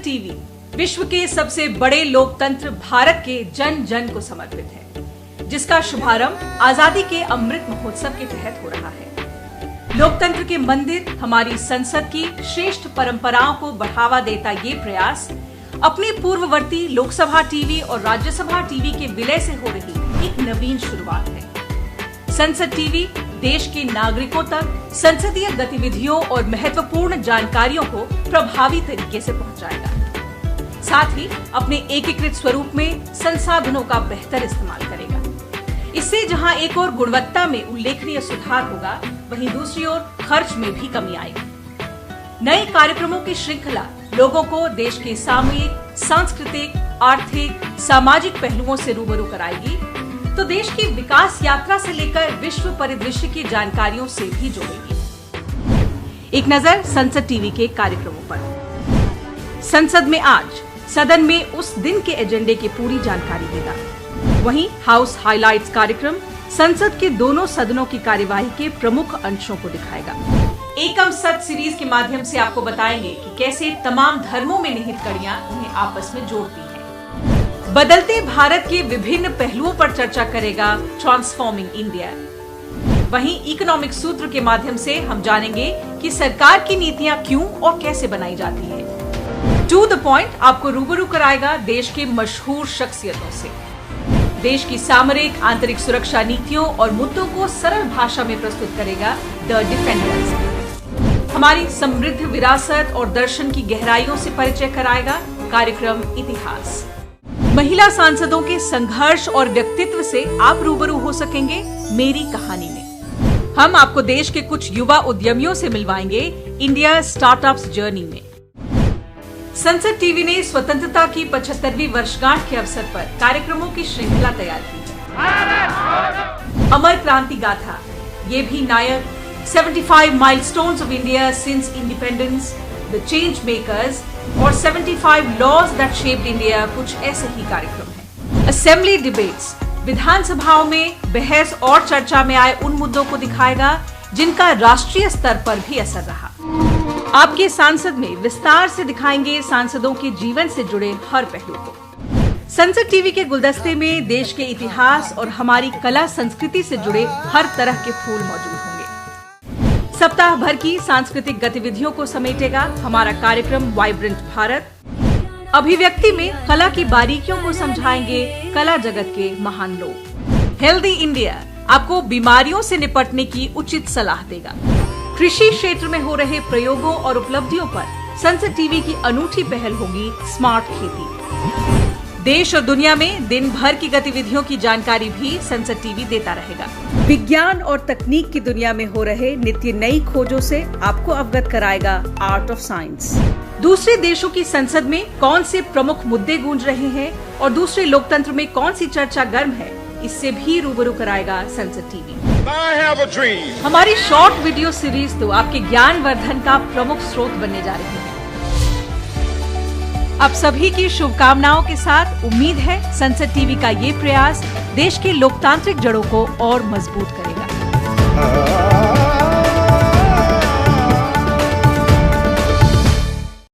संसद टीवी विश्व के सबसे बड़े लोकतंत्र भारत के जन जन को समर्पित है, जिसका शुभारंभ आजादी के अमृत महोत्सव के तहत हो रहा है। लोकतंत्र के मंदिर हमारी संसद की श्रेष्ठ परंपराओं को बढ़ावा देता ये प्रयास अपनी पूर्ववर्ती लोकसभा टीवी और राज्यसभा टीवी के विलय से हो रही एक नवीन शुरुआत है। संसद टीवी देश के नागरिकों तक संसदीय गतिविधियों और महत्वपूर्ण जानकारियों को प्रभावी तरीके से पहुंचाएगा। साथ ही अपने एकीकृत स्वरूप में संसाधनों का बेहतर इस्तेमाल करेगा। इससे जहां एक ओर गुणवत्ता में उल्लेखनीय सुधार होगा, वहीं दूसरी ओर खर्च में भी कमी आएगी। नए कार्यक्रमों की श्रृंखला लोगों को देश के सामयिक, सांस्कृतिक, आर्थिक, सामाजिक पहलुओं से रूबरू कराएगी, तो देश की विकास यात्रा से लेकर विश्व परिदृश्य की जानकारियों से भी जोड़ेगी। एक नजर संसद टीवी के कार्यक्रमों पर। संसद में आज सदन में उस दिन के एजेंडे की पूरी जानकारी देगा। वहीं हाउस हाइलाइट्स कार्यक्रम संसद के दोनों सदनों की कार्यवाही के प्रमुख अंशों को दिखाएगा। एकम सद सीरीज के माध्यम से आपको बताएंगे कि कैसे तमाम धर्मों में निहित कड़ियां उन्हें आपस में जोड़ती हैं। बदलते भारत के विभिन्न पहलुओं पर चर्चा करेगा ट्रांसफॉर्मिंग इंडिया। वहीं इकोनॉमिक सूत्र के माध्यम से हम जानेंगे कि सरकार की नीतियां क्यों और कैसे बनाई जाती है। टू द पॉइंट आपको रूबरू कराएगा देश के मशहूर शख्सियतों से। देश की सामरिक आंतरिक सुरक्षा नीतियों और मुद्दों को सरल भाषा में प्रस्तुत करेगा द डिफेंडर्स। हमारी समृद्ध विरासत और दर्शन की गहराइयों से परिचय कराएगा कार्यक्रम इतिहास। महिला सांसदों के संघर्ष और व्यक्तित्व से आप रूबरू हो सकेंगे मेरी कहानी में। हम आपको देश के कुछ युवा उद्यमियों से मिलवाएंगे इंडिया स्टार्टअप्स जर्नी में। संसद टीवी ने स्वतंत्रता की 75वीं वर्षगांठ के अवसर पर कार्यक्रमों की श्रृंखला तैयार की है। अमर क्रांति गाथा, ये भी नायक, 75 milestones of India since independence, the change makers और 75 लॉज दैट शेप्ड इंडिया, कुछ ऐसे ही कार्यक्रम हैं। असेंबली डिबेट्स, विधानसभाओं में बहस और चर्चा में आए उन मुद्दों को दिखाएगा जिनका राष्ट्रीय स्तर पर भी असर रहा। आपके सांसद में विस्तार से दिखाएंगे सांसदों के जीवन से जुड़े हर पहलू को। संसद टीवी के गुलदस्ते में देश के इतिहास और हमारी कला संस्कृति से जुड़े हर तरह के फूल मौजूद होंगे। सप्ताह भर की सांस्कृतिक गतिविधियों को समेटेगा हमारा कार्यक्रम वाइब्रेंट भारत। अभिव्यक्ति में कला की बारीकियों को समझाएंगे कला जगत के महान लोग। हेल्दी इंडिया आपको बीमारियों से निपटने की उचित सलाह देगा। कृषि क्षेत्र में हो रहे प्रयोगों और उपलब्धियों पर संसद टीवी की अनूठी पहल होगी स्मार्ट खेती। देश और दुनिया में दिन भर की गतिविधियों की जानकारी भी संसद टीवी देता रहेगा। विज्ञान और तकनीक की दुनिया में हो रहे नित्य नई खोजों से आपको अवगत कराएगा आर्ट ऑफ साइंस। दूसरे देशों की संसद में कौन से प्रमुख मुद्दे गूंज रहे हैं और दूसरे लोकतंत्र में कौन सी चर्चा गर्म है, इससे भी रूबरू कराएगा संसद टीवी। हमारी शॉर्ट वीडियो सीरीज तो आपके ज्ञान वर्धन का प्रमुख स्रोत बनने जा रही है। आप सभी की शुभकामनाओं के साथ उम्मीद है संसद टीवी का ये प्रयास देश के लोकतांत्रिक जड़ों को और मजबूत करेगा।